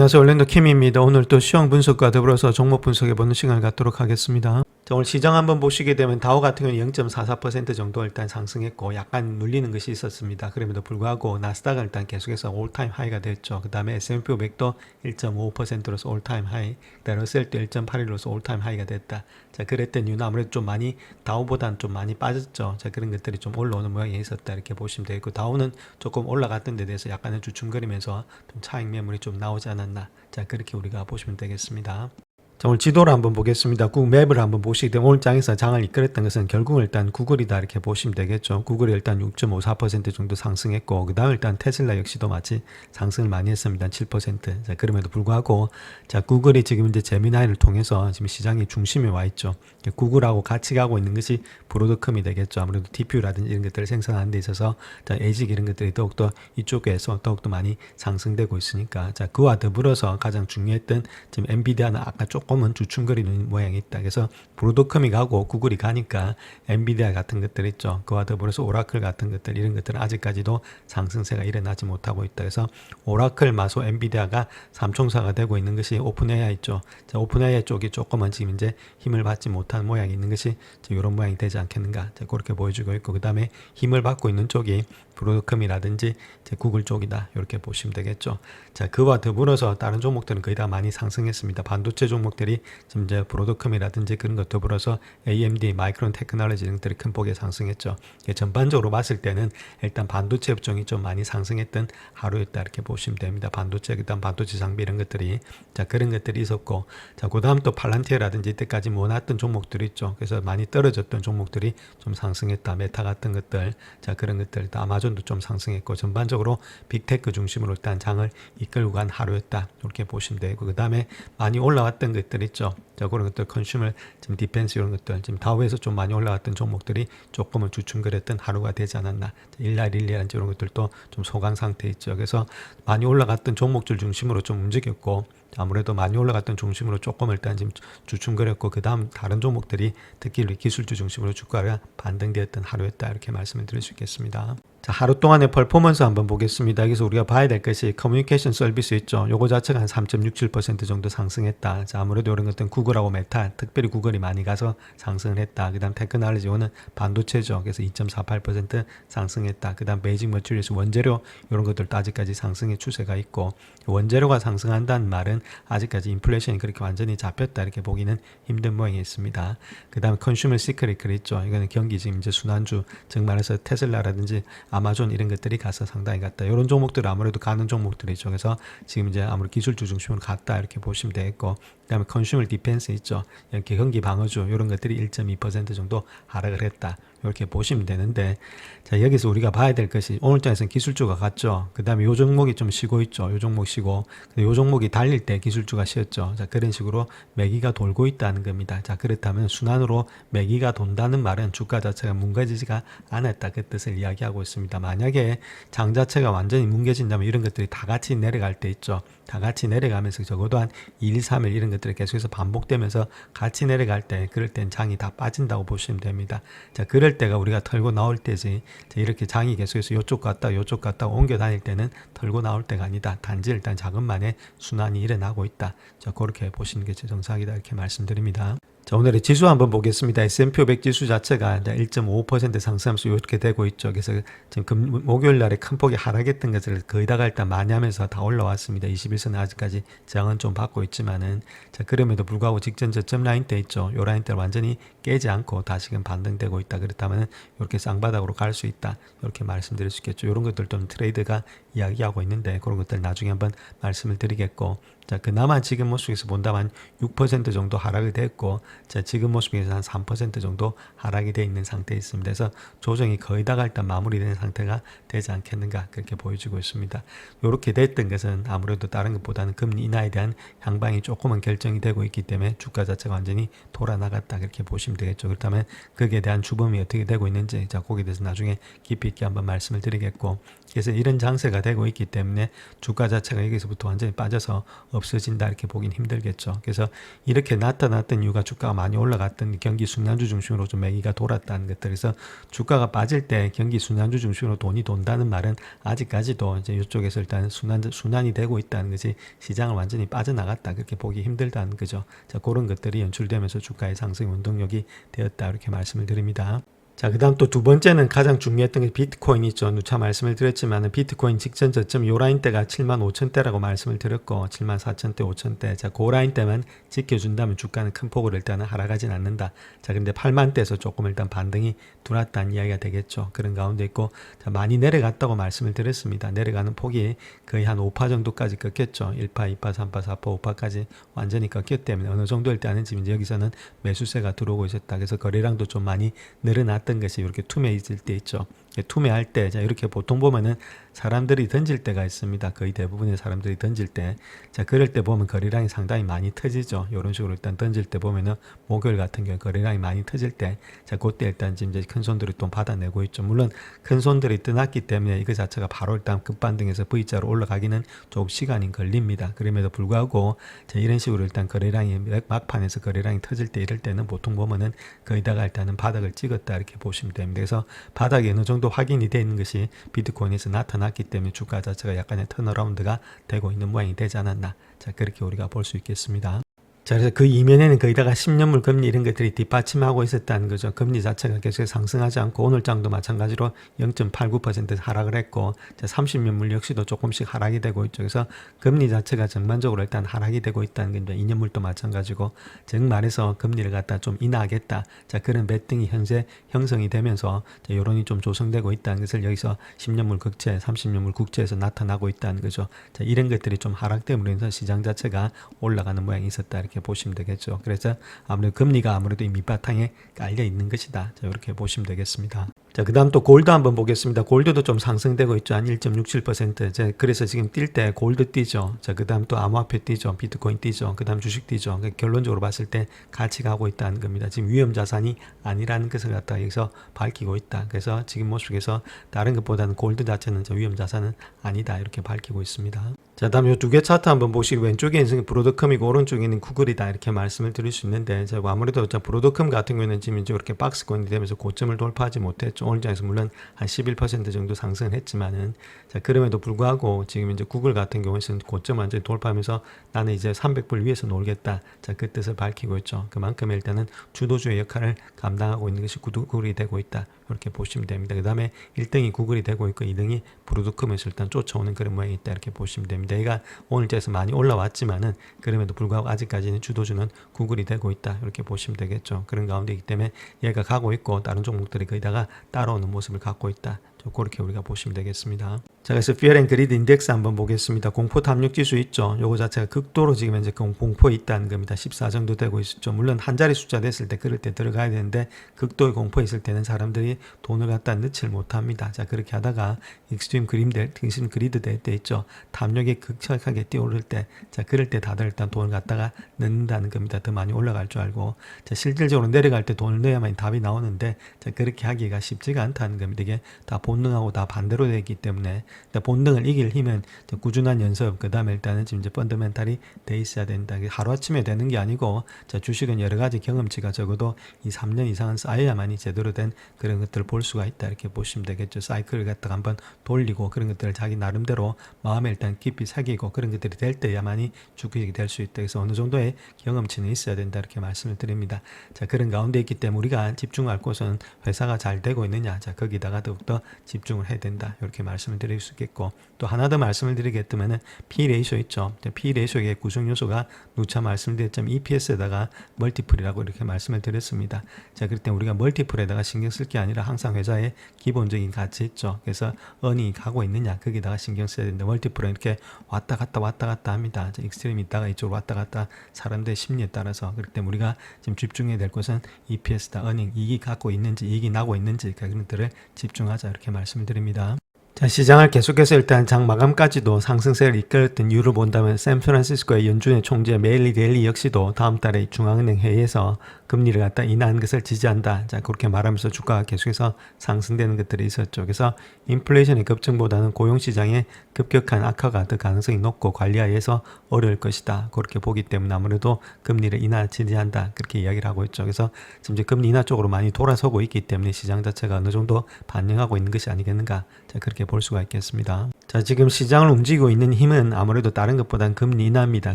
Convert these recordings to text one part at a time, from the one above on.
안녕하세요. 올랜도 킴입니다. 오늘 또 시황 분석과 더불어서 종목 분석해보는 시간을 갖도록 하겠습니다. 자, 오늘 시장 한번 보시게 되면 다우 같은 경우는 0.44% 정도 일단 상승했고 약간 눌리는 것이 있었습니다. 그럼에도 불구하고 나스닥은 일단 계속해서 올타임 하이가 됐죠. 그 다음에 S&P 500도 1.55%로서 올타임 하이, 그 다음에 러셀도 1.81로서 올타임 하이가 됐다. 자, 그랬던 이유는 아무래도 좀 많이 다우보다는 좀 많이 빠졌죠. 자, 그런 것들이 좀 올라오는 모양이 있었다 이렇게 보시면 되겠고, 다우는 조금 올라갔던 데 대해서 약간은 주춤거리면서 좀 차익 매물이 좀 나오지 않았나. 자, 그렇게 우리가 보시면 되겠습니다. 자, 오늘 지도를 한번 보겠습니다. 맵을 한번 보시게 되면 오늘 장에서 장을 이끌었던 것은 결국은 일단 구글이다 이렇게 보시면 되겠죠. 구글이 일단 6.54% 정도 상승했고, 그 다음 일단 테슬라 역시도 마치 상승을 많이 했습니다. 7%. 자, 그럼에도 불구하고, 자, 구글이 지금 이제 제미나이를 통해서 지금 시장의 중심에 와 있죠. 구글하고 같이 가고 있는 것이 브로드컴이 되겠죠. 아무래도 TPU라든지 이런 것들을 생산하는 데 있어서, 자, 에이직 이런 것들이 더욱더 이쪽에서 더욱더 많이 상승되고 있으니까, 자, 그와 더불어서 가장 중요했던 지금 엔비디아는 아까 조금은 주춤거리는 모양이 있다. 그래서 브로드컴이 가고 구글이 가니까 엔비디아 같은 것들 있죠. 그와 더불어서 오라클 같은 것들, 이런 것들은 아직까지도 상승세가 일어나지 못하고 있다. 그래서 오라클, 마소, 엔비디아가 삼총사가 되고 있는 것이 오픈AI 있죠. 자, 오픈AI 쪽이 조금은 지금 이제 힘을 받지 못한 모양이 있는 것이 이런 모양이 되지 않겠는가. 자, 그렇게 보여주고 있고, 그 다음에 힘을 받고 있는 쪽이 브로드컴이라든지 구글 쪽이다. 이렇게 보시면 되겠죠. 자, 그와 더불어서 다른 종목들은 거의 다 많이 상승했습니다. 반도체 종목들이 지금 이제 브로드컴이라든지 그런 것 더불어서 AMD, 마이크론 테크놀로지 이런 것들이 큰 폭에 상승했죠. 전반적으로 봤을 때는 일단 반도체 업종이 좀 많이 상승했던 하루였다 이렇게 보시면 됩니다. 반도체, 그다음 반도체 장비 이런 것들이, 자, 그런 것들이 있었고, 자, 그다음 또 팔란티어라든지 이때까지 모았던 종목들이 있죠. 그래서 많이 떨어졌던 종목들이 좀 상승했다. 메타 같은 것들, 자, 그런 것들, 또 아마존도 좀 상승했고, 전반적으로 빅테크 중심으로 일단 장을 이끌고 간 하루였다 이렇게 보시면 되고, 그 다음에 많이 올라왔던 것들 있죠. 자, 그런 것들 컨슈머, 지금 디펜스 이런 것들, 지금 다우에서 좀 많이 올라왔던 종목들이 조금은 주춤거렸던 하루가 되지 않았나. 일라일리라든지 이런 것들도 좀 소강 상태 있죠. 그래서 많이 올라갔던 종목들 중심으로 좀 움직였고, 아무래도 많이 올라갔던 중심으로 조금 일단 지금 주춤거렸고, 그 다음 다른 종목들이 특히 기술주 중심으로 주가가 반등되었던 하루였다 이렇게 말씀을 드릴 수 있겠습니다. 자, 하루 동안의 퍼포먼스 한번 보겠습니다. 여기서 우리가 봐야 될 것이 커뮤니케이션 서비스 있죠. 요거 자체가 한 3.67% 정도 상승했다. 자, 아무래도 이런 것들은 구글하고 메타, 특별히 구글이 많이 가서 상승을 했다. 그 다음 테크놀로지는 반도체죠. 그래서 2.48% 상승했다. 그 다음 베이직 머티리얼스 원재료 이런 것들도 아직까지 상승의 추세가 있고, 원재료가 상승한다는 말은 아직까지 인플레이션이 그렇게 완전히 잡혔다 이렇게 보기는 힘든 모양이 있습니다. 그 다음 컨슈머 시크릿 있죠. 이거는 경기 지금 이제 순환주, 즉 말해서 테슬라라든지 아마존 이런 것들이 가서 상당히 갔다. 이런 종목들 아무래도 가는 종목들이죠. 그래서 지금 이제 아무래도 기술주 중심으로 갔다 이렇게 보시면 되겠고, 그다음에 컨슈머 디펜스 있죠. 이렇게 경기 방어주 이런 것들이 1.2% 정도 하락을 했다. 이렇게 보시면 되는데, 자, 여기서 우리가 봐야 될 것이 오늘 장에서는 기술주가 갔죠. 그 다음에 요 종목이 좀 쉬고 있죠. 요 종목 쉬고, 요 종목이 달릴 때 기술주가 쉬었죠. 자, 그런 식으로 매기가 돌고 있다는 겁니다. 자, 그렇다면 순환으로 매기가 돈다는 말은 주가 자체가 뭉개지지가 않았다 그 뜻을 이야기하고 있습니다. 만약에 장 자체가 완전히 뭉개진다면 이런 것들이 다 같이 내려갈 때 있죠. 다 같이 내려가면서 적어도 한 2, 3일 이런 것들이 계속해서 반복되면서 같이 내려갈 때, 그럴 땐 장이 다 빠진다고 보시면 됩니다. 자, 그럴 때가 우리가 털고 나올 때지. 자, 이렇게 장이 계속해서 요쪽 갔다 요쪽 갔다 옮겨 다닐 때는 털고 나올 때가 아니다. 단지 일단 자금만의 순환이 일어나고 있다. 자, 그렇게 보시는 게 정상이다 이렇게 말씀드립니다. 자, 오늘의 지수 한번 보겠습니다. S&P 500 지수 자체가 1.5% 상승하면서 이렇게 되고 있죠. 그래서 지금 목요일 날에 큰 폭이 하락했던 것을 거의 다가 일단 많이 하면서 다 올라왔습니다. 21선은 아직까지 저항은 좀 받고 있지만은, 자, 그럼에도 불구하고 직전 저점 라인 때 있죠. 요 라인 때를 완전히 깨지 않고 다시금 반등되고 있다. 그렇다면 이렇게 쌍바닥으로 갈 수 있다. 이렇게 말씀드릴 수 있겠죠. 이런 것들 좀 트레이드가 이야기하고 있는데, 그런 것들 나중에 한번 말씀을 드리겠고, 자, 그나마 지금 모습에서 본다면 6% 정도 하락이 됐고, 자, 지금 모습에서 한 3% 정도 하락이 되어 있는 상태에 있습니다. 그래서 조정이 거의 다가 일단 마무리된 상태가 되지 않겠는가 그렇게 보여지고 있습니다. 이렇게 됐던 것은 아무래도 다른 것보다는 금리 인하에 대한 향방이 조금은 결정이 되고 있기 때문에 주가 자체가 완전히 돌아 나갔다 그렇게 보시면 되겠죠. 그렇다면 거기에 대한 주범이 어떻게 되고 있는지, 자, 거기에 대해서 나중에 깊이 있게 한번 말씀을 드리겠고, 그래서 이런 장세가 유지가 되고 있기 때문에 주가 자체가 여기서부터 완전히 빠져서 없어진다 이렇게 보긴 힘들겠죠. 그래서 이렇게 나타났던 이유가 주가가 많이 올라갔던 경기 순환주 중심으로 좀 매기가 돌았다는 것들. 그래서 주가가 빠질 때 경기 순환주 중심으로 돈이 돈다는 말은 아직까지도 이제 이쪽에서 일단 순환이 되고 있다는 것이 시장을 완전히 빠져나갔다 그렇게 보기 힘들다는 거죠. 자, 그런 것들이 연출되면서 주가의 상승 운동력이 되었다 이렇게 말씀을 드립니다. 자, 그 다음 또 두 번째는 가장 중요했던 게 비트코인 있죠. 누차 말씀을 드렸지만 비트코인 직전 저점 요 라인대가 75,000대라고 말씀을 드렸고 74,000대, 5,000대. 자, 그 라인대만 지켜준다면 주가는 큰 폭으로 일단은 하락하진 않는다. 자, 근데 80,000대에서 조금 일단 반등이 들어왔다는 이야기가 되겠죠. 그런 가운데 있고 자, 많이 내려갔다고 말씀을 드렸습니다. 내려가는 폭이 거의 한 5파 정도까지 꺾였죠. 1파, 2파, 3파, 4파, 5파까지 완전히 꺾였기 때문에 어느 정도일 때는 지금 여기서는 매수세가 들어오고 있었다. 그래서 거래량도 좀 많이 늘어났던 것이 이렇게 투매있을 때 있죠. 투매할 때, 자, 이렇게 보통 보면은 사람들이 던질 때가 있습니다. 거의 대부분의 사람들이 던질 때. 자, 그럴 때 보면 거래량이 상당히 많이 터지죠. 이런 식으로 일단 던질 때 보면은 목요일 같은 경우 거래량이 많이 터질 때, 자, 그때 일단 지금 이제 큰 손들이 또 받아내고 있죠. 물론 큰 손들이 떠났기 때문에 이거 자체가 바로 일단 급반등해서 V자로 올라가기는 조금 시간이 걸립니다. 그럼에도 불구하고, 자, 이런 식으로 일단 거래량이 막판에서 거래량이 터질 때 이럴 때는 보통 보면은 거의다가 일단은 바닥을 찍었다 이렇게 보시면 됩니다. 그래서 바닥이 어느 정도 확인이 되는 것이 비트코인에서 나타났기 때문에 주가 자체가 약간의 턴어라운드가 되고 있는 모양이 되지 않았나. 자, 그렇게 우리가 볼 수 있겠습니다. 자, 그래서 그 이면에는 거기다가 10년물 금리 이런 것들이 뒷받침하고 있었다는 거죠. 금리 자체가 계속 상승하지 않고 오늘 장도 마찬가지로 0.89% 하락을 했고 30년물 역시도 조금씩 하락이 되고 있죠. 그래서 금리 자체가 전반적으로 일단 하락이 되고 있다는 건데 2년물도 마찬가지고 즉 말해서 금리를 갖다 좀 인하하겠다. 자, 그런 배팅이 현재 형성이 되면서 여론이 좀 조성되고 있다는 것을 여기서 10년물 국채, 30년물 국채에서 나타나고 있다는 거죠. 자, 이런 것들이 좀 하락됨으로 인해서 시장 자체가 올라가는 모양이 있었다. 이렇게 보시면 되겠죠. 그래서 아무래도 금리가 아무래도 이 밑바탕에 깔려 있는 것이다. 자, 이렇게 보시면 되겠습니다. 자, 그 다음 또 골드 한번 보겠습니다. 골드도 좀 상승되고 있죠. 한 1.67%. 자, 그래서 지금 뛸 때 골드 뛰죠. 자, 그 다음 또 암호화폐 뛰죠. 비트코인 뛰죠. 그 다음 주식 뛰죠. 그러니까 결론적으로 봤을 때 같이 가고 있다는 겁니다. 지금 위험 자산이 아니라는 것을 갖다 여기서 밝히고 있다. 그래서 지금 모습에서 다른 것보다는 골드 자체는 위험 자산은 아니다. 이렇게 밝히고 있습니다. 자, 다음 요 두 개 차트 한번 보시고 왼쪽에 있는 브로드컴이고 오른쪽에 있는 구글이다 이렇게 말씀을 드릴 수 있는데 자, 아무래도 브로드컴 같은 경우에는 지금 이제 이렇게 박스권이 되면서 고점을 돌파하지 못했죠. 오늘 장에서 물론 한 11% 정도 상승을 했지만은 자, 그럼에도 불구하고 지금 이제 구글 같은 경우에는 고점을 완전히 돌파하면서 나는 이제 300불 위에서 놀겠다. 자, 그 뜻을 밝히고 있죠. 그만큼 일단은 주도주의 역할을 감당하고 있는 것이 구글이 되고 있다. 이렇게 보시면 됩니다. 그 다음에 1등이 구글이 되고 있고 2등이 브로드컴에서 일단 쫓아오는 그런 모양이 있다. 이렇게 보시면 됩니다. 얘가 오늘자에서 많이 올라왔지만은 그럼에도 불구하고 아직까지는 주도주는 구글이 되고 있다. 이렇게 보시면 되겠죠. 그런 가운데이기 때문에 얘가 가고 있고 다른 종목들이 거기다가 따라오는 모습을 갖고 있다. 그렇게 우리가 보시면 되겠습니다. 자, 그래서 Fear and Greed 인덱스 한번 보겠습니다. 공포 탐욕 지수 있죠. 요거 자체가 극도로 지금 현재 공포에 있다는 겁니다. 14 정도 되고 있었죠. 물론 한 자리 숫자 됐을 때 그럴 때 들어가야 되는데 극도의 공포에 있을 때는 사람들이 돈을 갖다 넣지를 못합니다. 자, 그렇게 하다가 익스트림 그리드 될 때 있죠. 탐욕이 극적하게 뛰어오를 때, 자, 그럴 때 다들 일단 돈을 갖다가 넣는다는 겁니다. 더 많이 올라갈 줄 알고. 자, 실질적으로 내려갈 때 돈을 넣어야만 답이 나오는데, 자, 그렇게 하기가 쉽지가 않다는 겁니다. 이게 다 본능하고 다 반대로 되기 때문에 본능을 이길 힘은 꾸준한 연습, 그 다음에 일단은 지금 이제 펀더멘탈이 돼 있어야 된다. 하루아침에 되는 게 아니고 자, 주식은 여러 가지 경험치가 적어도 2-3년 이상은 쌓여야만이 제대로 된 그런 것들을 볼 수가 있다. 이렇게 보시면 되겠죠. 사이클을 갖다가 한번 돌리고 그런 것들을 자기 나름대로 마음에 일단 깊이 새기고 그런 것들이 될 때야만이 주식이 될 수 있다. 그래서 어느 정도의 경험치는 있어야 된다. 이렇게 말씀을 드립니다. 자, 그런 가운데 있기 때문에 우리가 집중할 곳은 회사가 잘 되고 있느냐. 자, 거기다가 더욱더 집중을 해야 된다. 이렇게 말씀을 드릴 수 있겠고 또 하나 더 말씀을 드리겠다면 P 레이쇼 있죠. P 레이쇼의 구성 요소가 누차 말씀드렸지만 EPS에다가 멀티플이라고 이렇게 말씀을 드렸습니다. 자, 그럴 때 우리가 멀티플에다가 신경 쓸 게 아니라 항상 회사의 기본적인 가치 있죠. 그래서 earning이 가고 있느냐 거기다가 신경 써야 된다. 멀티플은 이렇게 왔다 갔다 합니다. 익스트림이 있다가 이쪽으로 왔다 갔다 사람들의 심리에 따라서 그럴 때 우리가 지금 집중해야 될 것은 EPS다. earning 이익이 갖고 있는지 이익이 나고 있는지 그런 것들을 집중하자 이렇게 말씀을 드립니다. 자, 시장을 계속해서 일단 장 마감까지도 상승세를 이끌었던 이유를 본다면 샌프란시스코의 연준의 총재 메일리 데일리 역시도 다음 달에 중앙은행 회의에서 금리를 갖다 인하하는 것을 지지한다. 자, 그렇게 말하면서 주가가 계속해서 상승되는 것들이 있었죠. 그래서 인플레이션의 급증보다는 고용시장의 급격한 악화가 더 가능성이 높고 관리하에서 어려울 것이다. 그렇게 보기 때문에 아무래도 금리를 인하 지지한다. 그렇게 이야기를 하고 있죠. 그래서 지금 이제 금리 인하 쪽으로 많이 돌아서고 있기 때문에 시장 자체가 어느 정도 반영하고 있는 것이 아니겠는가. 자, 그렇게 볼 수가 있겠습니다. 자, 지금 시장을 움직이고 있는 힘은 아무래도 다른 것보다는 금리 인하입니다.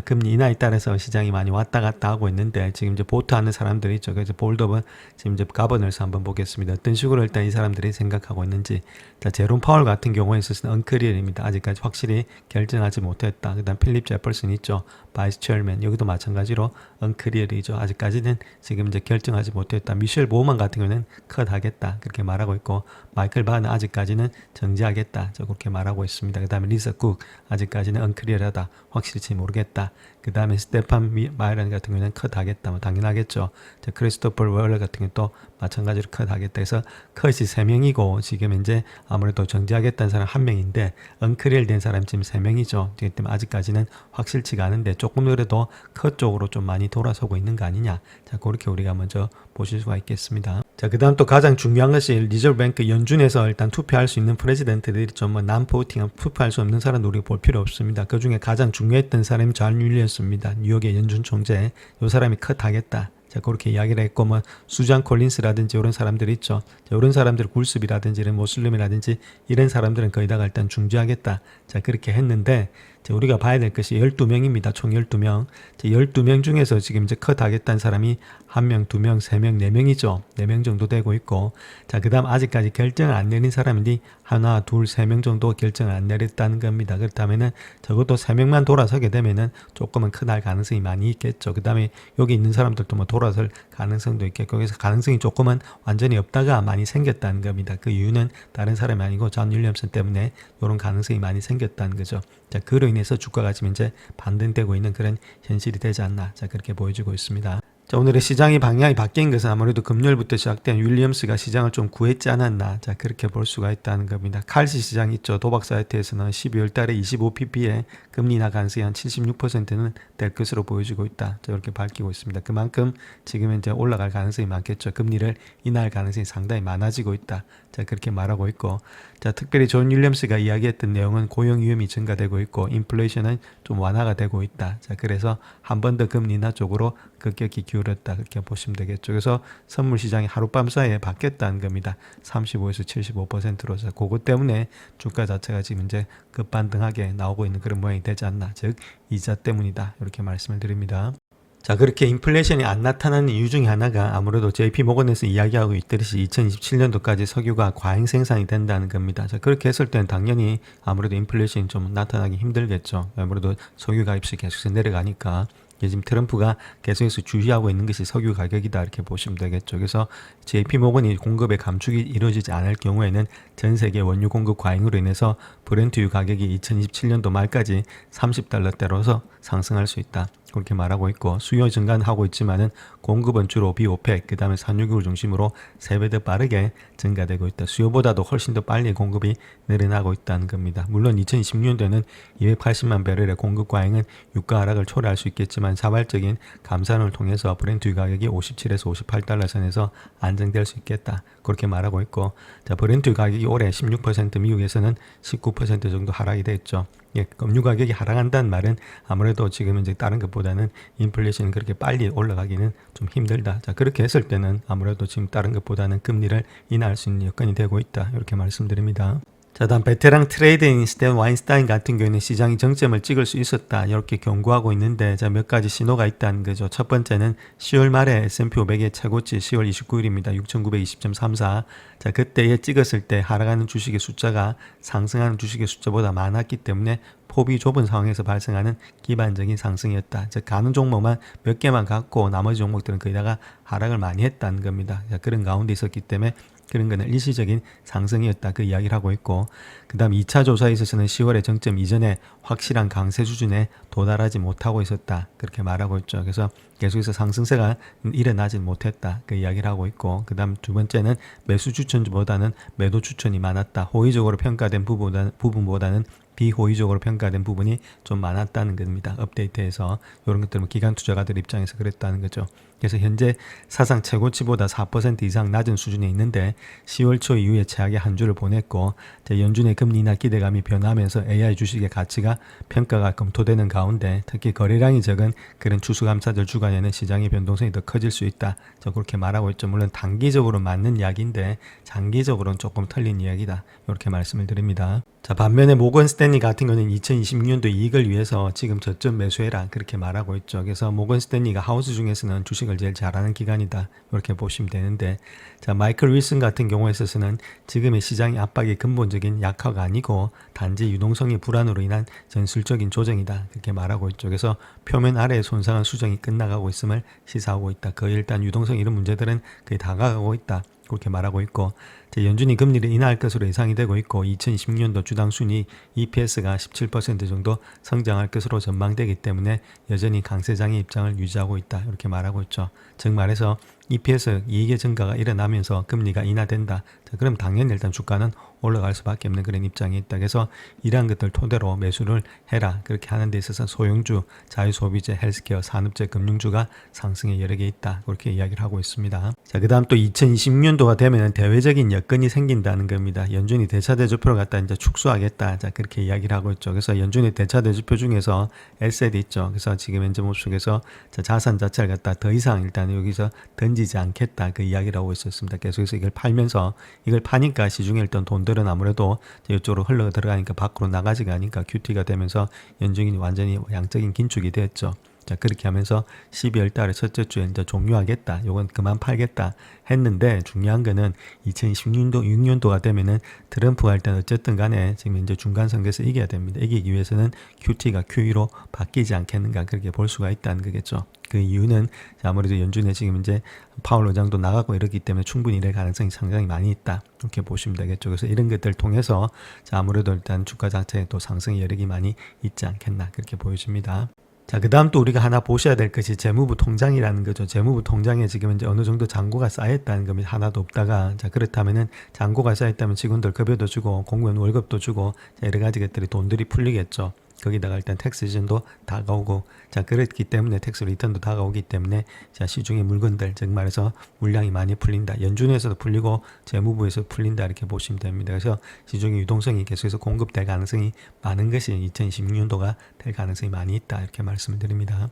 금리 인하에 따라서 시장이 많이 왔다 갔다 하고 있는데 지금 이제 보트하는 사람들이 있죠. 그래서 볼더번 지금 이제 가버널스 한번 보겠습니다. 어떤 식으로 일단 이 사람들이 생각하고 있는지. 자, 제롬 파월 같은 경우에 있어서는 언클리어입니다. 아직까지 확실히 결정하지 못했다. 그다음 필립 제퍼슨 있죠. 바이스 체어맨 여기도 마찬가지로 언클리어이죠. 아직까지는 지금 이제 결정하지 못했다. 미셸 보우만 같은 경우는 컷하겠다. 그렇게 말하고 있고 마이클 바는 아직까지는 정지하겠다. 저 그렇게 말하고 있습니다. 그 다음에 리사 쿡 아직까지는 언클리어하다. 확실히 모르겠다. 그 다음에 스테판 마이런 같은 경우는 컷하겠다. 뭐 당연하겠죠. 자, 크리스토퍼 월러 같은 경우도 마찬가지로 컷하겠다. 그래서 컷이 3명이고 지금 이제 아무래도 정지하겠다는 사람 1명인데 언클리어 된 사람 지금 3명이죠. 그렇기 때문에 아직까지는 확실치가 않은데 조금이라도 컷 쪽으로 좀 많이 돌아서고 있는 거 아니냐. 자, 그렇게 우리가 먼저 보실 수가 있겠습니다. 자, 그 다음 또 가장 중요한 것이 리저브 뱅크 연준에서 일단 투표할 수 있는 프레지던트들이 좀 뭐 난포팅한 투표할 수 없는 사람도 우리가 볼 필요 없습니다. 그 중에 가장 중요했던 사람이 존 윌리엄스입니다. 뉴욕의 연준 총재. 이 사람이 컷하겠다. 자, 그렇게 이야기를 했고, 뭐, 수잔 콜린스라든지 이런 사람들이 있죠. 자, 이런 사람들 굴습이라든지 이런 모슬림이라든지 이런 사람들은 거의다가 일단 중지하겠다. 자, 그렇게 했는데, 자, 우리가 봐야 될 것이 12명입니다. 총 12명. 자, 12명 중에서 지금 이제 컷하겠다는 사람이 1명, 2명, 3명, 4명이죠. 4명 정도 되고 있고. 자, 그 다음 아직까지 결정을 안 내린 사람인데, 하나, 둘, 3명 정도 결정을 안 내렸다는 겁니다. 그렇다면은 적어도 3명만 돌아서게 되면은 조금은 컷할 가능성이 많이 있겠죠. 그 다음에 여기 있는 사람들도 뭐 돌아설 가능성도 있겠고, 그래서 가능성이 조금은 완전히 없다가 많이 생겼다는 겁니다. 그 이유는 다른 사람이 아니고 존 윌리엄슨 때문에 이런 가능성이 많이 생겼다는 거죠. 자, 그로 인해서 주가가 지금 이제 반등되고 있는 그런 현실이 되지 않나. 자, 그렇게 보여지고 있습니다. 자, 오늘의 시장의 방향이 바뀐 것은 아무래도 금요일부터 시작된 윌리엄스가 시장을 좀 구했지 않았나. 자, 그렇게 볼 수가 있다는 겁니다. 칼시 시장 있죠. 도박 사이트에서는 12월 달에 25pp의 금리 인하 가능성이 한 76%는 될 것으로 보여지고 있다. 자, 이렇게 밝히고 있습니다. 그만큼 지금 이제 올라갈 가능성이 많겠죠. 금리를 인하할 가능성이 상당히 많아지고 있다. 자, 그렇게 말하고 있고. 자, 특별히 존 윌리엄스가 이야기했던 내용은 고용 위험이 증가되고 있고 인플레이션은 좀 완화가 되고 있다. 자, 그래서 한 번 더 금리 인하 쪽으로 급격히 기울였다. 그렇게 보시면 되겠죠. 그래서 선물 시장이 하룻밤 사이에 바뀌었다는 겁니다. 35에서 75%로. 자, 그것 때문에 주가 자체가 지금 이제 급반등하게 나오고 있는 그런 모양이 되지 않나. 즉, 이자 때문이다. 이렇게 말씀을 드립니다. 자, 그렇게 인플레이션이 안 나타나는 이유 중에 하나가 아무래도 JP 모건에서 이야기하고 있듯이 2027년도까지 석유가 과잉 생산이 된다는 겁니다. 자, 그렇게 했을 때는 당연히 아무래도 인플레이션이 좀 나타나기 힘들겠죠. 아무래도 석유 가입시 계속해서 내려가니까. 지금 트럼프가 계속해서 주시하고 있는 것이 석유 가격이다 이렇게 보시면 되겠죠. 그래서 JP모건이 공급의 감축이 이루어지지 않을 경우에는 전 세계 원유 공급 과잉으로 인해서 브렌트유 가격이 2027년도 말까지 $30대로서 상승할 수 있다. 그렇게 말하고 있고 수요 증가는 하고 있지만은 공급은 주로 비오펙 그 다음에 산유국을 중심으로 3배 더 빠르게 증가되고 있다. 수요보다도 훨씬 더 빨리 공급이 늘어나고 있다는 겁니다. 물론 2026년도에는 280만 배럴의 공급 과잉은 유가 하락을 초래할 수 있겠지만 자발적인 감산을 통해서 브렌트유 가격이 57에서 58달러 선에서 안정될 수 있겠다. 그렇게 말하고 있고 자, 브렌트유 가격이 올해 16% 미국에서는 19% 정도 하락이 됐죠. 예, 금유 가격이 하락한다는 말은 아무래도 지금 이제 다른 것보다는 인플레이션이 그렇게 빨리 올라가기는 좀 힘들다. 자, 그렇게 했을 때는 아무래도 지금 다른 것보다는 금리를 인하할 수 있는 여건이 되고 있다. 이렇게 말씀드립니다. 자, 다음 베테랑 트레이더인 스탠 와인스타인 같은 경우에는 시장이 정점을 찍을 수 있었다. 이렇게 경고하고 있는데 자, 몇 가지 신호가 있다는 거죠. 첫 번째는 10월 말에 S&P 500의 최고치 10월 29일입니다. 6,920.34. 자, 그때에 찍었을 때 하락하는 주식의 숫자가 상승하는 주식의 숫자보다 많았기 때문에 폭이 좁은 상황에서 발생하는 기반적인 상승이었다. 즉 가는 종목만 몇 개만 갖고 나머지 종목들은 거기다가 하락을 많이 했다는 겁니다. 자, 그런 가운데 있었기 때문에 그런 거는 일시적인 상승이었다 그 이야기를 하고 있고, 그 다음 2차 조사에 있어서는 10월의 정점 이전에 확실한 강세 수준에 도달하지 못하고 있었다 그렇게 말하고 있죠. 그래서 계속해서 상승세가 일어나지 못했다 그 이야기를 하고 있고, 그 다음 두 번째는 매수 추천보다는 매도 추천이 많았다. 호의적으로 평가된 부분보다는 비호의적으로 평가된 부분이 좀 많았다는 겁니다. 업데이트에서 이런 것들은 기관 투자가들 입장에서 그랬다는 거죠. 그래서 현재 사상 최고치보다 4% 이상 낮은 수준에 있는데 10월 초 이후에 최악의 한 주를 보냈고, 연준의 금리 인하 기대감이 변하면서 AI 주식의 가치가 평가가 검토되는 가운데 특히 거래량이 적은 그런 추수감사절 주간에는 시장의 변동성이 더 커질 수 있다. 그렇게 말하고 있죠. 물론 단기적으로 맞는 이야기인데 장기적으로는 조금 틀린 이야기다. 이렇게 말씀을 드립니다. 자, 반면에 모건 스탠리 같은 경우는 2026년도 이익을 위해서 지금 저점 매수해라 그렇게 말하고 있죠. 그래서 모건 스탠리가 하우스 중에서는 주식을 제일 잘하는 기관이다 이렇게 보시면 되는데, 자, 마이클 윌슨 같은 경우에 있어서는 지금의 시장의 압박이 근본적인 약화가 아니고 단지 유동성의 불안으로 인한 전술적인 조정이다 그렇게 말하고 있죠. 그래서 표면 아래의 손상은 수정이 끝나가고 있음을 시사하고 있다. 거의 일단 유동성 이런 문제들은 거의 다가가고 있다 그렇게 말하고 있고, 연준이 금리를 인하할 것으로 예상이 되고 있고 2020년도 주당 순위 EPS가 17% 정도 성장할 것으로 전망되기 때문에 여전히 강세장의 입장을 유지하고 있다 이렇게 말하고 있죠. 즉 말해서 EPS 이익의 증가가 일어나면서 금리가 인하된다. 자, 그럼 당연히 일단 주가는 올라갈 수밖에 없는 그런 입장이 있다. 그래서 이러한 것들 토대로 매수를 해라 그렇게 하는 데 있어서 소형주, 자유소비재, 헬스케어, 산업재, 금융주가 상승에 여러 개 있다 그렇게 이야기를 하고 있습니다. 자, 그 다음 또 2020년도가 되면 대외적인 여건이 생긴다는 겁니다. 연준이 대차대조표를 갖다 이제 축소하겠다. 자, 그렇게 이야기를 하고 있죠. 그래서 연준의 대차대조표 중에서 에셋이 있죠. 그래서 지금 현재 모습에서 자산 자체를 갖다 더 이상 일단 여기서 던지지 않겠다 그 이야기를 하고 있었습니다. 계속해서 이걸 팔면서 이걸 파니까 시중에 일단 돈들은 아무래도 이쪽으로 흘러 들어가니까 밖으로 나가지가 않으니까 QT가 되면서 연준이 완전히 양적인 긴축이 됐죠. 자, 그렇게 하면서 12월 달에 첫째 주에 이제 종료하겠다. 요건 그만 팔겠다 했는데, 중요한 거는 2016년도가 되면은 트럼프가 일단 어쨌든 간에 지금 이제 중간 선거에서 이겨야 됩니다. 이기기 위해서는 QT가 QE로 바뀌지 않겠는가 그렇게 볼 수가 있다는 거겠죠. 그 이유는 아무래도 연준에 지금 이제 파월 의장도 나가고 이러기 때문에 충분히 이럴 가능성이 상당히 많이 있다 이렇게 보시면 되겠죠. 그래서 이런 것들을 통해서 아무래도 일단 주가 자체에 또 상승의 여력이 많이 있지 않겠나 그렇게 보여집니다. 자, 그 다음 또 우리가 하나 보셔야 될 것이 재무부 통장이라는 거죠. 재무부 통장에 지금 이제 어느 정도 잔고가 쌓였다는 겁니다. 하나도 없다가, 자, 그렇다면은 잔고가 쌓였다면 직원들 급여도 주고 공무원 월급도 주고 여러 가지 것들이 돈들이 풀리겠죠. 거기다가 일단 텍스 시즌도 다가오고, 자, 그렇기 때문에 텍스 리턴도 다가오기 때문에 자, 시중의 물건들, 즉 말해서 물량이 많이 풀린다. 연준에서도 풀리고 재무부에서 풀린다 이렇게 보시면 됩니다. 그래서 시중의 유동성이 계속해서 공급될 가능성이 많은 것이 2026년도가 될 가능성이 많이 있다 이렇게 말씀을 드립니다.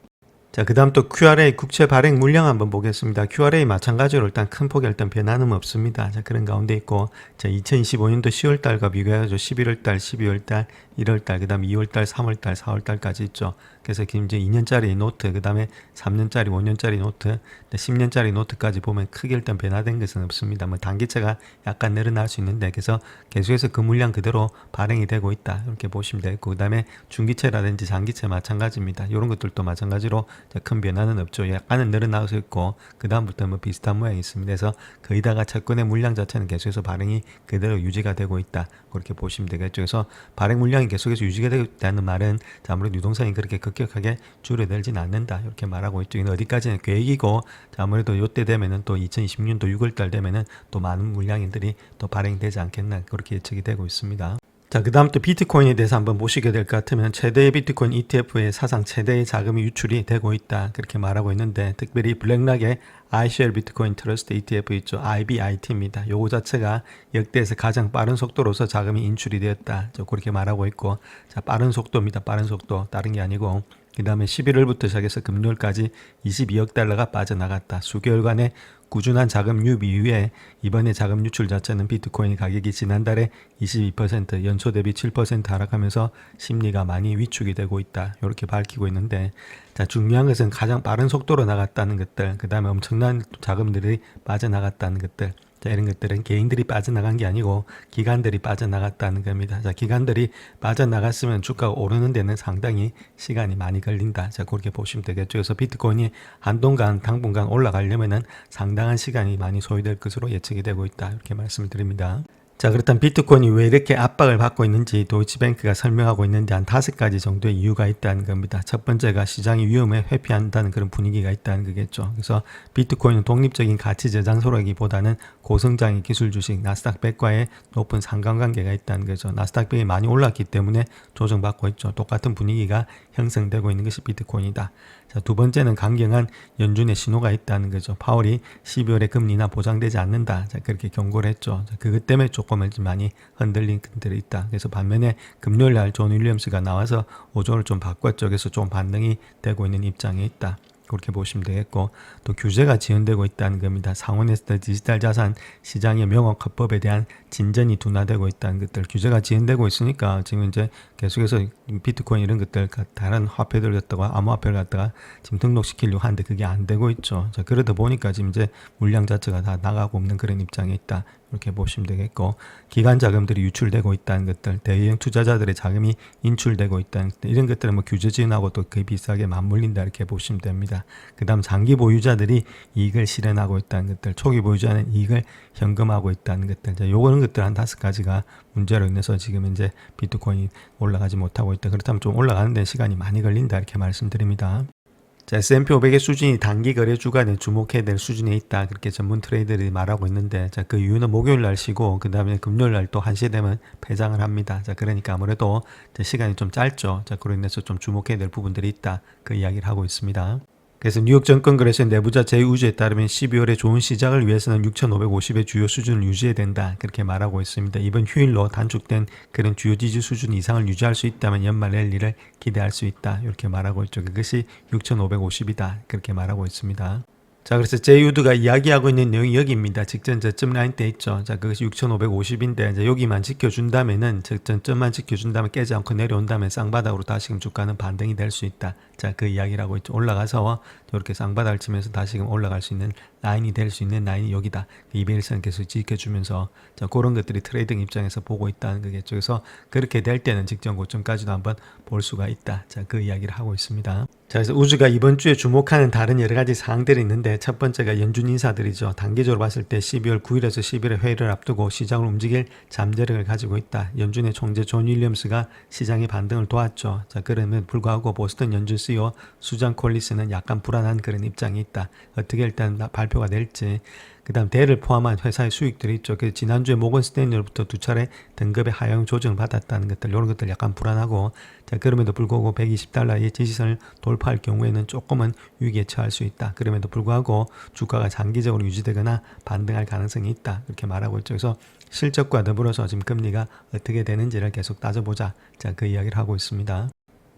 자, 그 다음 또 QRA 국채 발행 물량 한번 보겠습니다. QRA 마찬가지로 일단 큰 폭의 일단 변화는 없습니다. 자, 그런 가운데 있고, 자, 2025년도 10월 달과 비교해서 11월 달, 12월 달, 1월 달, 그 다음 2월 달, 3월 달, 4월 달까지 있죠. 그래서 지금 이제 2년짜리 노트, 그 다음에 3년짜리, 5년짜리 노트, 10년짜리 노트까지 보면 크게 일단 변화된 것은 없습니다. 뭐 단기채가 약간 늘어날 수 있는데, 그래서 계속해서 그 물량 그대로 발행이 되고 있다. 이렇게 보시면 되고, 그 다음에 중기채라든지 장기채 마찬가지입니다. 이런 것들도 마찬가지로 큰 변화는 없죠. 약간은 늘어나고 있고, 그 다음부터 뭐 비슷한 모양이 있습니다. 그래서 거의다가 채권의 물량 자체는 계속해서 발행이 그대로 유지가 되고 있다. 그렇게 보시면 되겠죠. 그래서 발행 물량이 계속해서 유지가 되고 있다는 말은 아무래도 유동성이 그렇게 급격하게 줄어들지는 않는다 이렇게 말하고 있죠. 이건 어디까지는 계획이고, 아무래도 이때 되면은 또 2020년도 6월달 되면은 또 많은 물량들이 또 발행되지 않겠나 그렇게 예측이 되고 있습니다. 자, 그 다음 또 비트코인에 대해서 한번 보시게 될 것 같으면 최대의 비트코인 ETF의 사상 최대의 자금이 유출이 되고 있다 그렇게 말하고 있는데, 특별히 블랙락의 iShare 비트코인 트러스트 ETF 있죠. IBIT입니다. 요거 자체가 역대에서 가장 빠른 속도로서 자금이 인출이 되었다. 그렇게 말하고 있고, 자, 빠른 속도입니다. 빠른 속도. 다른 게 아니고, 그 다음에 11월부터 시작해서 금요일까지 22억 달러가 빠져나갔다. 수개월간의 꾸준한 자금 유입 이후에 이번에 자금 유출 자체는 비트코인 가격이 지난달에 22% 연초 대비 7% 하락하면서 심리가 많이 위축이 되고 있다. 이렇게 밝히고 있는데, 자, 중요한 것은 가장 빠른 속도로 나갔다는 것들, 그 다음에 엄청난 자금들이 빠져나갔다는 것들. 자, 이런 것들은 개인들이 빠져나간 게 아니고 기관들이 빠져나갔다는 겁니다. 자, 기관들이 빠져나갔으면 주가가 오르는 데는 상당히 시간이 많이 걸린다. 자, 그렇게 보시면 되겠죠. 그래서 비트코인이 한동안 당분간 올라가려면은 상당한 시간이 많이 소요될 것으로 예측이 되고 있다. 이렇게 말씀을 드립니다. 자, 그렇다면 비트코인이 왜 이렇게 압박을 받고 있는지 도이치뱅크가 설명하고 있는데 한 5가지 정도의 이유가 있다는 겁니다. 첫 번째가 시장이 위험에 회피한다는 그런 분위기가 있다는 거겠죠. 그래서 비트코인은 독립적인 가치 저장소라기보다는 고성장의 기술 주식 나스닥 100과의 높은 상관관계가 있다는 거죠. 나스닥 100이 많이 올랐기 때문에 조정받고 있죠. 똑같은 분위기가 형성되고 있는 것이 비트코인이다. 자, 두 번째는 강경한 연준의 신호가 있다는 거죠. 파월이 12월에 금리 인하 보장되지 않는다. 자, 그렇게 경고를 했죠. 자, 그것 때문에 조금 많이 흔들린 것들이 있다. 그래서 반면에 금요일 날 존 윌리엄스가 나와서 오조를 좀 바꿨죠. 그래서 좀 반등이 되고 있는 입장에 있다. 그렇게 보시면 되겠고, 또 규제가 지연되고 있다는 겁니다. 상원에서 디지털 자산 시장의 명확 화법에 대한 진전이 둔화되고 있다는 것들, 규제가 지연되고 있으니까 지금 이제 계속해서 비트코인 이런 것들 다른 화폐들 갖다가 암호화폐를 갖다가 지금 등록시키려고 하는데 그게 안 되고 있죠. 자, 그러다 보니까 지금 이제 물량 자체가 다 나가고 없는 그런 입장에 있다. 이렇게 보시면 되겠고, 기관 자금들이 유출되고 있다는 것들, 대형 투자자들의 자금이 인출되고 있다는 것들, 이런 것들은 뭐 규제 지연하고 또 거의 비슷하게 맞물린다 이렇게 보시면 됩니다. 그 다음 장기 보유자들이 이익을 실현하고 있다는 것들, 초기 보유자는 이익을 현금하고 있다는 것들, 자, 요런 것들 한 5가지가 문제로 인해서 지금 이제 비트코인이 올라가지 못하고 있다. 그렇다면 좀 올라가는 데 시간이 많이 걸린다 이렇게 말씀드립니다. 자, S&P 500의 수준이 단기 거래 주간에 주목해야 될 수준에 있다. 그렇게 전문 트레이더들이 말하고 있는데, 자, 그 이유는 목요일 날 쉬고, 그 다음에 금요일 날 또 1시에 되면 폐장을 합니다. 자, 그러니까 아무래도 시간이 좀 짧죠. 자, 그로 인해서 좀 주목해야 될 부분들이 있다. 그 이야기를 하고 있습니다. 그래서 뉴욕 증권거래소 내부자 제2우주에 따르면 12월에 좋은 시작을 위해서는 6,550의 주요 수준을 유지해야 된다. 그렇게 말하고 있습니다. 이번 휴일로 단축된 그런 주요 지지 수준 이상을 유지할 수 있다면 연말 랠리를 기대할 수 있다. 이렇게 말하고 있죠. 그것이 6,550이다. 그렇게 말하고 있습니다. 자, 그래서 제이우드가 이야기하고 있는 내용이 여기입니다. 직전 저점 라인 때 있죠. 자, 그것이 6,550인데 이제 여기만 지켜준다면은 적전점만 지켜준다면 깨지 않고 내려온다면 쌍바닥으로 다시금 주가는 반등이 될 수 있다. 자, 그 이야기를 하고 있죠. 올라가서 이렇게 쌍바닥을 치면서 다시금 올라갈 수 있는 라인이 될 수 있는 라인이 여기다. 200일선 계속 지켜주면서 자, 그런 것들이 트레이딩 입장에서 보고 있다는 거겠죠. 그래서 그렇게 될 때는 직전 고점까지도 한번 볼 수가 있다. 자, 그 이야기를 하고 있습니다. 자, 그래서 우주가 이번 주에 주목하는 다른 여러 가지 사항들이 있는데 첫 번째가 연준 인사들이죠. 단기적으로 봤을 때 12월 9일에서 11월 회의를 앞두고 시장을 움직일 잠재력을 가지고 있다. 연준의 총재 존 윌리엄스가 시장의 반등을 도왔죠. 자, 그러면 불구하고 보스턴 연준 CEO 수잔 콜리스는 약간 불안한 그런 입장이 있다. 어떻게 일단 발표가 될지. 그 다음 대를 포함한 회사의 수익들이 있죠. 그 지난주에 모건 스탠리로부터 2차례 등급의 하향 조정을 받았다는 것들, 이런 것들 약간 불안하고, 자, 그럼에도 불구하고 $120의 지지선을 돌파할 경우에는 조금은 위기에 처할 수 있다. 그럼에도 불구하고 주가가 장기적으로 유지되거나 반등할 가능성이 있다. 이렇게 말하고 있죠. 그래서 실적과 더불어서 지금 금리가 어떻게 되는지를 계속 따져보자. 자, 그 이야기를 하고 있습니다.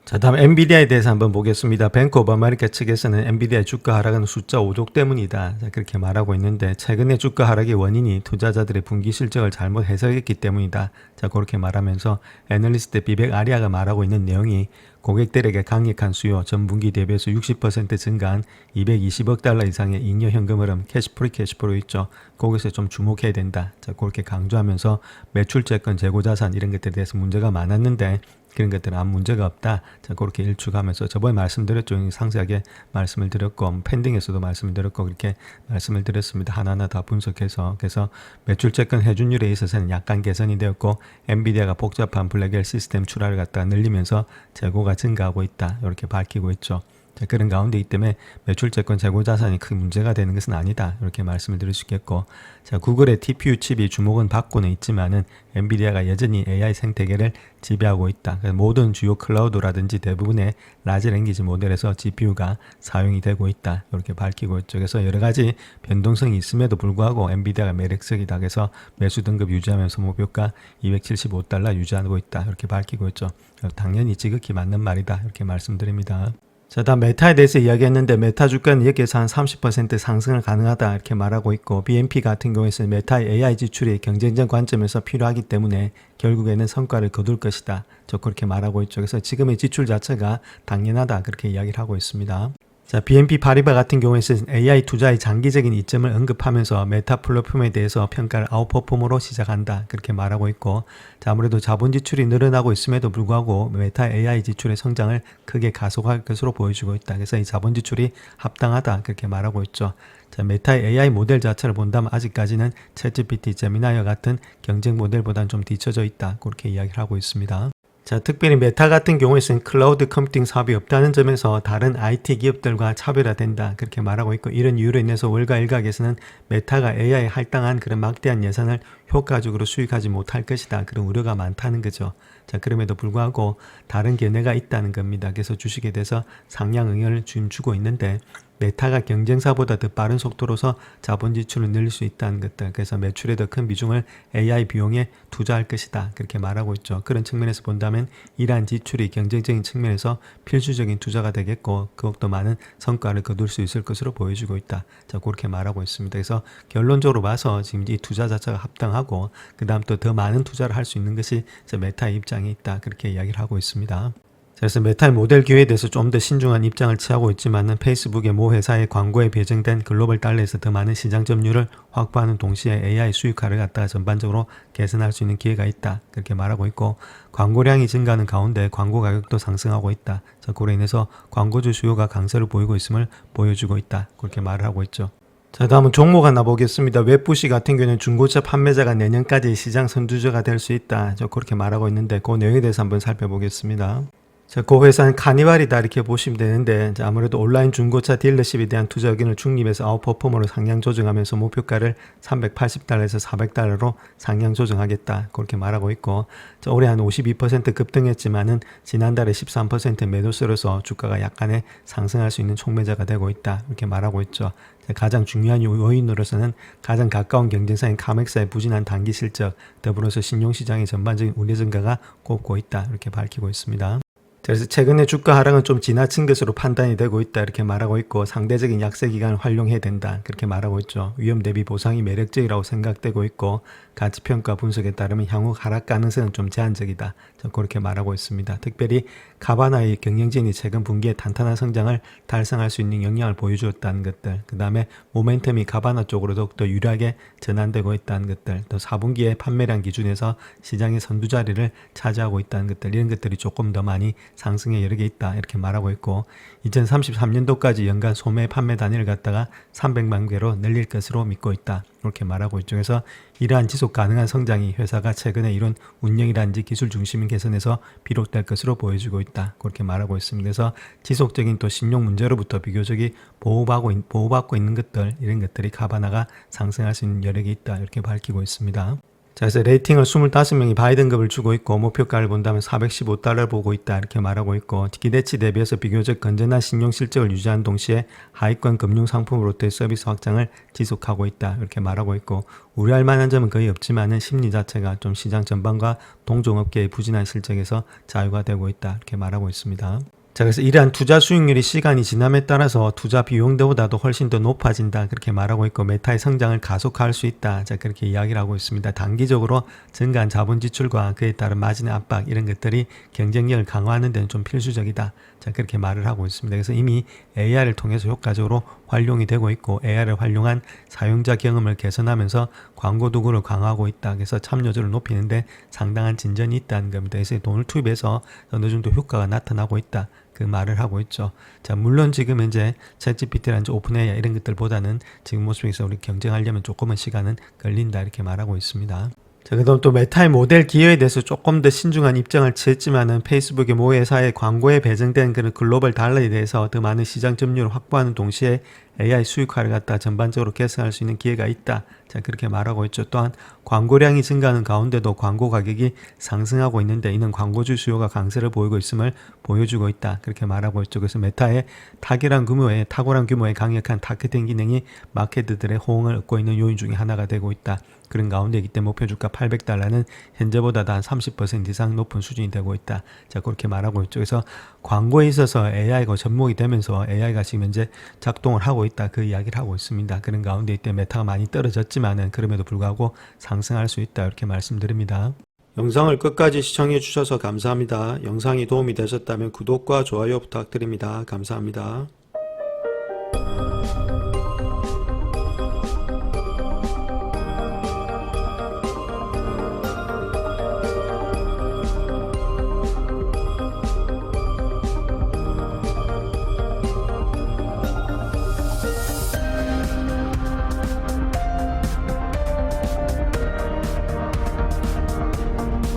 자, 다음 엔비디아에 대해서 한번 보겠습니다. 뱅크 오브 아메리카 측에서는 엔비디아의 주가 하락은 숫자 5족 때문이다. 자, 그렇게 말하고 있는데 최근에 주가 하락의 원인이 투자자들의 분기 실적을 잘못 해석했기 때문이다. 자, 그렇게 말하면서 애널리스트 비백 아리아가 말하고 있는 내용이 고객들에게 강력한 수요, 전분기 대비해서 60% 증가한 220억 달러 이상의 잉여 현금 흐름, 캐시프리 캐시프로 있죠. 거기서 좀 주목해야 된다. 자, 그렇게 강조하면서 매출채권, 재고자산 이런 것들에 대해서 문제가 많았는데 그런 것들은 아무 문제가 없다. 자, 그렇게 일축하면서 저번에 말씀드렸죠. 상세하게 말씀을 드렸고 팬딩에서도 말씀을 드렸고 그렇게 말씀을 드렸습니다. 하나하나 다 분석해서. 그래서 매출채권 회준율에 있어서는 약간 개선이 되었고 엔비디아가 복잡한 블랙엘 시스템 출하를 갖다가 늘리면서 재고가 증가하고 있다. 이렇게 밝히고 있죠. 자, 그런 가운데이기 때문에 매출채권 재고자산이 큰 문제가 되는 것은 아니다. 이렇게 말씀을 드릴 수 있겠고, 자, 구글의 TPU 칩이 주목은 받고는 있지만은 엔비디아가 여전히 AI 생태계를 지배하고 있다. 모든 주요 클라우드라든지 대부분의 라지 랭귀지 모델에서 GPU가 사용이 되고 있다. 이렇게 밝히고 있죠. 그래서 여러 가지 변동성이 있음에도 불구하고 엔비디아가 매력적이다. 그래서 매수 등급 유지하면서 목표가 $275 유지하고 있다. 이렇게 밝히고 있죠. 당연히 지극히 맞는 말이다. 이렇게 말씀드립니다. 자, 다음 메타에 대해서 이야기했는데 메타 주가는 여기에서 한 30% 상승을 가능하다 이렇게 말하고 있고 BNP 같은 경우에는 메타의 AI 지출이 경쟁적 관점에서 필요하기 때문에 결국에는 성과를 거둘 것이다. 저 그렇게 말하고 있죠. 그래서 지금의 지출 자체가 당연하다 그렇게 이야기를 하고 있습니다. 자, BNP 파리바 같은 경우에는 AI 투자의 장기적인 이점을 언급하면서 메타 플랫폼에 대해서 평가를 아웃퍼폼으로 시작한다. 그렇게 말하고 있고, 자, 아무래도 자본 지출이 늘어나고 있음에도 불구하고 메타 AI 지출의 성장을 크게 가속할 것으로 보여주고 있다. 그래서 이 자본 지출이 합당하다. 그렇게 말하고 있죠. 자, 메타의 AI 모델 자체를 본다면 아직까지는 챗GPT, 제미나이와 같은 경쟁 모델보다는 좀 뒤처져 있다. 그렇게 이야기를 하고 있습니다. 자, 특별히 메타 같은 경우에는 클라우드 컴퓨팅 사업이 없다는 점에서 다른 IT 기업들과 차별화된다. 그렇게 말하고 있고, 이런 이유로 인해서 월가 일각에서는 메타가 AI에 할당한 그런 막대한 예산을 효과적으로 수익하지 못할 것이다. 그런 우려가 많다는 거죠. 자, 그럼에도 불구하고 다른 견해가 있다는 겁니다. 그래서 주식에 대해서 상향 응연을 지금 주고 있는데, 메타가 경쟁사보다 더 빠른 속도로서 자본 지출을 늘릴 수 있다는 것들. 그래서 매출의 더 큰 비중을 AI 비용에 투자할 것이다. 그렇게 말하고 있죠. 그런 측면에서 본다면 이러한 지출이 경쟁적인 측면에서 필수적인 투자가 되겠고, 더욱더 많은 성과를 거둘 수 있을 것으로 보여주고 있다. 자, 그렇게 말하고 있습니다. 그래서 결론적으로 봐서 지금 이 투자 자체가 합당하고, 그 다음 또 더 많은 투자를 할 수 있는 것이 메타의 입장에 있다. 그렇게 이야기를 하고 있습니다. 그래서 메타의 모델 기회에 대해서 좀 더 신중한 입장을 취하고 있지만은 페이스북의 모 회사의 광고에 배정된 글로벌 달러에서 더 많은 시장 점유율을 확보하는 동시에 AI 수익화를 갖다가 전반적으로 개선할 수 있는 기회가 있다. 그렇게 말하고 있고, 광고량이 증가하는 가운데 광고 가격도 상승하고 있다. 자, 그로 인해서 광고주 수요가 강세를 보이고 있음을 보여주고 있다. 그렇게 말을 하고 있죠. 자, 다음은 종목 하나 보겠습니다. 웹부시 같은 경우는 중고차 판매자가 내년까지 시장 선두주가 될 수 있다. 그렇게 말하고 있는데 그 내용에 대해서 한번 살펴보겠습니다. 자, 그 회사는 카니발이다 이렇게 보시면 되는데, 자, 아무래도 온라인 중고차 딜러십에 대한 투자 의견을 중립해서 아웃퍼폼으로 상향 조정하면서 목표가를 380달러에서 400달러로 상향 조정하겠다 그렇게 말하고 있고, 자, 올해 한 52% 급등했지만은 지난달에 13% 매도세로서 주가가 약간의 상승할 수 있는 촉매자가 되고 있다 이렇게 말하고 있죠. 자, 가장 중요한 요인으로서는 가장 가까운 경쟁사인 카맥사의 부진한 단기 실적, 더불어서 신용시장의 전반적인 우려 증가가 꼽고 있다 이렇게 밝히고 있습니다. 그래서 최근에 주가 하락은 좀 지나친 것으로 판단이 되고 있다 이렇게 말하고 있고, 상대적인 약세 기간을 활용해야 된다 그렇게 말하고 있죠. 위험 대비 보상이 매력적이라고 생각되고 있고, 가치평가 분석에 따르면 향후 하락 가능성은 좀 제한적이다. 그렇게 말하고 있습니다. 특별히 가바나의 경영진이 최근 분기에 탄탄한 성장을 달성할 수 있는 역량을 보여주었다는 것들, 그 다음에 모멘텀이 가바나 쪽으로 더욱더 유리하게 전환되고 있다는 것들, 또 4분기의 판매량 기준에서 시장의 선두 자리를 차지하고 있다는 것들, 이런 것들이 조금 더 많이 상승의 여력이 있다 이렇게 말하고 있고, 2033년도까지 연간 소매 판매 단위를 갖다가 300만 개로 늘릴 것으로 믿고 있다 이렇게 말하고 있죠. 그래서 이러한 지속 가능한 성장이 회사가 최근에 이룬 운영이라든지 기술 중심인 개선에서 비롯될 것으로 보여지고 있다 그렇게 말하고 있습니다. 그래서 지속적인 또 신용 문제로부터 비교적이 보호받고 있는 것들, 이런 것들이 가바나가 상승할 수 있는 여력이 있다 이렇게 밝히고 있습니다. 자, 그래서 레이팅을 25명이 바이든급을 주고 있고, 목표가를 본다면 415달러를 보고 있다 이렇게 말하고 있고, 기대치 대비해서 비교적 건전한 신용 실적을 유지하는 동시에 하위권 금융 상품으로부터의 서비스 확장을 지속하고 있다 이렇게 말하고 있고, 우려할 만한 점은 거의 없지만은 심리 자체가 좀 시장 전반과 동종업계의 부진한 실적에서 자유가 되고 있다 이렇게 말하고 있습니다. 자, 그래서 이러한 투자 수익률이 시간이 지남에 따라서 투자 비용보다도 훨씬 더 높아진다 그렇게 말하고 있고, 메타의 성장을 가속화할 수 있다. 자, 그렇게 이야기를 하고 있습니다. 단기적으로 증가한 자본 지출과 그에 따른 마진의 압박, 이런 것들이 경쟁력을 강화하는 데는 좀 필수적이다. 자, 그렇게 말을 하고 있습니다. 그래서 이미 AI를 통해서 효과적으로 활용이 되고 있고, AI를 활용한 사용자 경험을 개선하면서 광고 도구를 강화하고 있다. 그래서 참여도를 높이는데 상당한 진전이 있다는 겁니다. 그래서 돈을 투입해서 어느 정도 효과가 나타나고 있다. 그 말을 하고 있죠. 자, 물론 지금 현재 챗GPT라든지 오픈AI 이런 것들보다는 지금 모습에서 우리 경쟁하려면 조금은 시간은 걸린다 이렇게 말하고 있습니다. 자, 그다음 또 메타의 모델 기여에 대해서 조금 더 신중한 입장을 취했지만은 페이스북의 모 회사의 광고에 배정된 그런 글로벌 달러에 대해서 더 많은 시장 점유율을 확보하는 동시에 AI 수익화를 갖다 전반적으로 개선할 수 있는 기회가 있다. 자, 그렇게 말하고 있죠. 또한 광고량이 증가하는 가운데도 광고 가격이 상승하고 있는데, 이는 광고주 수요가 강세를 보이고 있음을 보여주고 있다. 그렇게 말하고 있죠. 그래서 메타의 탁월한 규모의 강력한 타겟팅 기능이 마케터들의 호응을 얻고 있는 요인 중에 하나가 되고 있다. 그런 가운데이기 때문에 목표 주가 800달러는 현재보다 한 30% 이상 높은 수준이 되고 있다. 자, 그렇게 말하고 있죠. 그래서 광고에 있어서 AI가 접목이 되면서 AI가 지금 현재 작동을 하고 있다. 그 이야기를 하고 있습니다. 그런 가운데 이때 메타가 많이 떨어졌지만은 그럼에도 불구하고 상승할 수 있다. 이렇게 말씀드립니다. 영상을 끝까지 시청해 주셔서 감사합니다. 영상이 도움이 되셨다면 구독과 좋아요 부탁드립니다. 감사합니다.